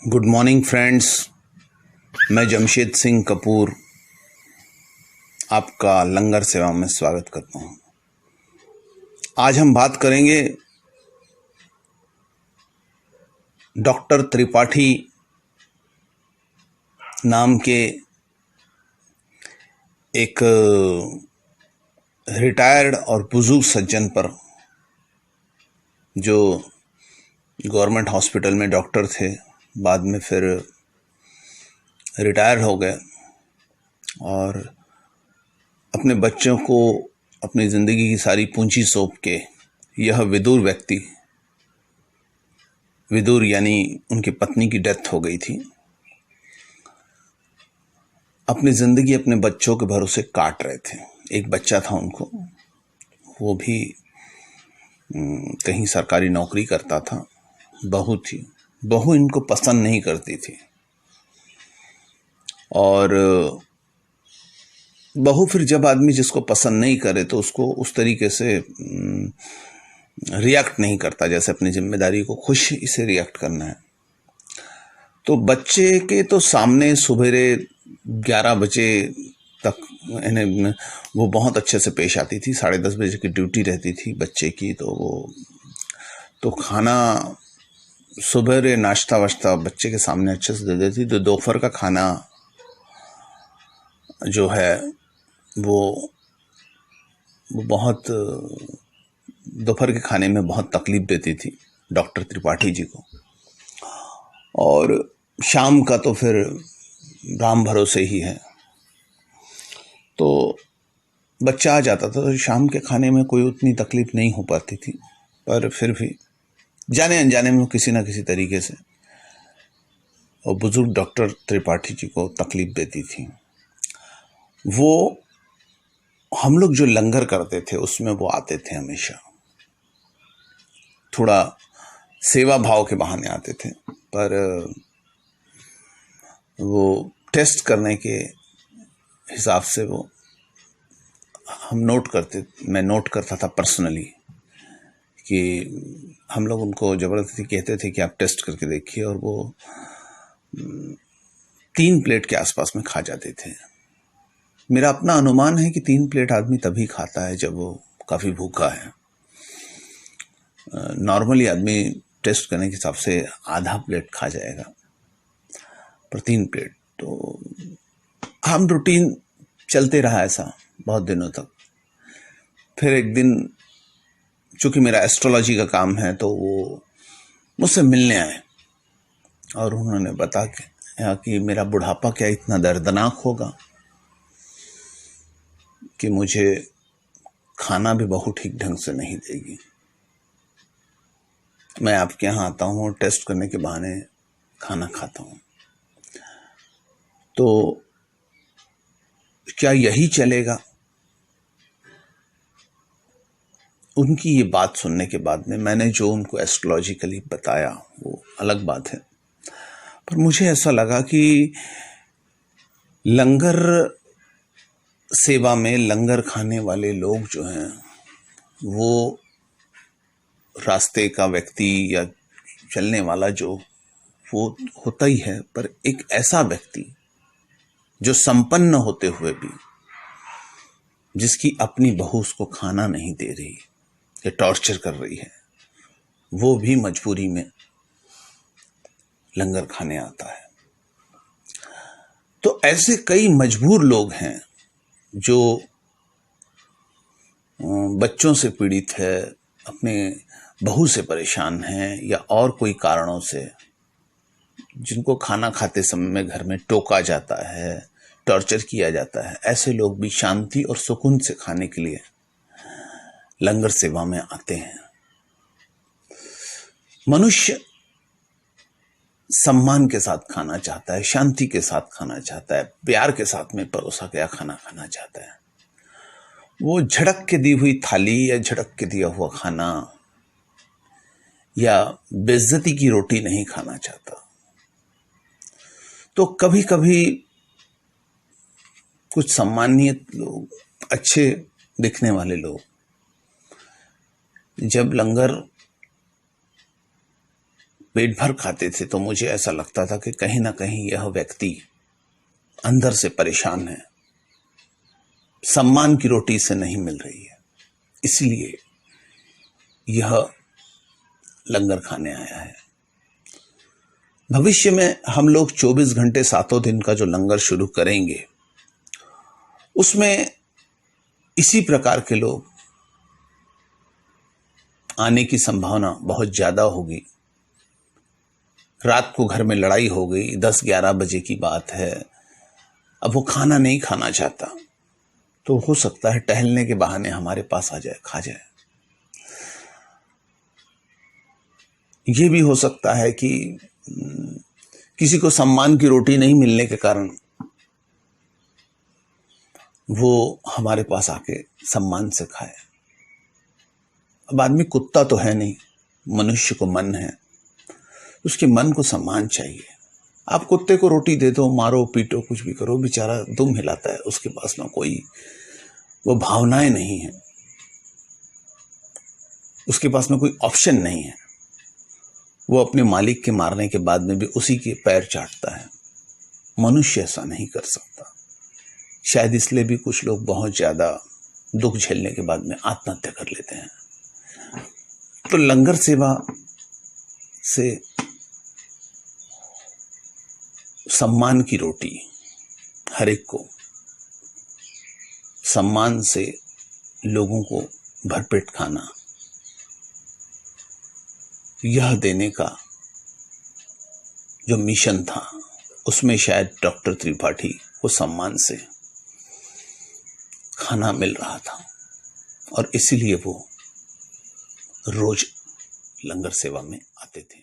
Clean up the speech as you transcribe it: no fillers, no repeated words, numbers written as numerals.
Good morning friends. मैं जमशेद सिंह कपूर आपका लंगर सेवा में स्वागत करता हूं। आज हम बात करेंगे डॉक्टर त्रिपाठी नाम के एक रिटायर्ड और बुजुर्ग सज्जन पर, जो गवर्नमेंट हॉस्पिटल में डॉक्टर थे, बाद में फिर रिटायर हो गए और अपने बच्चों को अपनी ज़िंदगी की सारी पूंजी सौंप के यह विदुर यानी उनकी पत्नी की डेथ हो गई थी, अपनी ज़िंदगी अपने बच्चों के भरोसे काट रहे थे। एक बच्चा था उनको, वो भी कहीं सरकारी नौकरी करता था। बहू इनको पसंद नहीं करती थी और बहू फिर जब आदमी जिसको पसंद नहीं करे तो उसको उस तरीके से रिएक्ट नहीं करता जैसे अपनी जिम्मेदारी को खुशी से रिएक्ट करना है। तो बच्चे के तो सामने सुबेरे 11 बजे तक इन्हें वो बहुत अच्छे से पेश आती थी। 10:30 बजे की ड्यूटी रहती थी बच्चे की, तो खाना सुबह नाश्ता वाश्ता बच्चे के सामने अच्छे से दे देती। तो दोपहर का खाना जो है वो बहुत दोपहर के खाने में बहुत तकलीफ देती थी डॉक्टर त्रिपाठी जी को। और शाम का तो फिर राम भरोसे ही है। तो बच्चा आ जाता था तो शाम के खाने में कोई उतनी तकलीफ नहीं हो पाती थी, पर फिर भी जाने अनजाने में किसी न किसी तरीके से और बुजुर्ग डॉक्टर त्रिपाठी जी को तकलीफ देती थी। वो हम लोग जो लंगर करते थे उसमें वो आते थे, हमेशा थोड़ा सेवा भाव के बहाने आते थे, पर वो टेस्ट करने के हिसाब से वो मैं नोट करता था पर्सनली कि हम लोग उनको ज़बरदस्ती कहते थे कि आप टेस्ट करके देखिए, और वो 3 प्लेट के आसपास में खा जाते थे। मेरा अपना अनुमान है कि 3 प्लेट आदमी तभी खाता है जब वो काफ़ी भूखा है। नॉर्मली आदमी टेस्ट करने के हिसाब से आधा प्लेट खा जाएगा, पर 3 प्लेट तो हम रूटीन चलते रहा ऐसा बहुत दिनों तक। फिर एक दिन, चूँकि मेरा एस्ट्रोलॉजी का काम है, तो वो मुझसे मिलने आए और उन्होंने बताया कि मेरा बुढ़ापा क्या इतना दर्दनाक होगा कि मुझे खाना भी बहू ठीक ढंग से नहीं देगी। मैं आपके यहाँ आता हूँ और टेस्ट करने के बहाने खाना खाता हूँ, तो क्या यही चलेगा? उनकी ये बात सुनने के बाद में मैंने जो उनको एस्ट्रोलॉजिकली बताया वो अलग बात है, पर मुझे ऐसा लगा कि लंगर सेवा में लंगर खाने वाले लोग जो हैं, वो रास्ते का व्यक्ति या चलने वाला जो वो होता ही है, पर एक ऐसा व्यक्ति जो संपन्न होते हुए भी जिसकी अपनी बहू उसको खाना नहीं दे रही या टॉर्चर कर रही है, वो भी मजबूरी में लंगर खाने आता है। तो ऐसे कई मजबूर लोग हैं जो बच्चों से पीड़ित है, अपने बहू से परेशान हैं, या और कोई कारणों से, जिनको खाना खाते समय में घर में टोका जाता है, टॉर्चर किया जाता है। ऐसे लोग भी शांति और सुकून से खाने के लिए लंगर सेवा में आते हैं। मनुष्य सम्मान के साथ खाना चाहता है, शांति के साथ खाना चाहता है, प्यार के साथ में परोसा गया खाना खाना चाहता है। वो झड़क के दी हुई थाली या झड़क के दिया हुआ खाना या बेइज्जती की रोटी नहीं खाना चाहता। तो कभी कभी कुछ सम्मानीय लोग, अच्छे दिखने वाले लोग, जब लंगर पेट भर खाते थे तो मुझे ऐसा लगता था कि कहीं ना कहीं यह व्यक्ति अंदर से परेशान है, सम्मान की रोटी इसे नहीं मिल रही है, इसलिए यह लंगर खाने आया है। भविष्य में हम लोग 24 घंटे 7 दिन का जो लंगर शुरू करेंगे उसमें इसी प्रकार के लोग आने की संभावना बहुत ज्यादा होगी। रात को घर में लड़ाई हो गई, 10-11 बजे की बात है, अब वो खाना नहीं खाना चाहता तो हो सकता है टहलने के बहाने हमारे पास आ जाए, खा जाए। ये भी हो सकता है कि किसी को सम्मान की रोटी नहीं मिलने के कारण वो हमारे पास आके सम्मान से खाए। अब आदमी कुत्ता तो है नहीं, मनुष्य को मन है, उसके मन को सम्मान चाहिए। आप कुत्ते को रोटी दे दो, मारो पीटो, कुछ भी करो, बेचारा दुम हिलाता है, उसके पास ना कोई वो भावनाएं नहीं है, उसके पास में कोई ऑप्शन नहीं है। वो अपने मालिक के मारने के बाद में भी उसी के पैर चाटता है। मनुष्य ऐसा नहीं कर सकता। शायद इसलिए भी कुछ लोग बहुत ज्यादा दुख झेलने के बाद में आत्महत्या कर लेते हैं। तो लंगर सेवा से सम्मान की रोटी, हर एक को सम्मान से लोगों को भरपेट खाना, यह देने का जो मिशन था उसमें शायद डॉक्टर त्रिपाठी को सम्मान से खाना मिल रहा था और इसीलिए वो रोज लंगर सेवा में आते थे।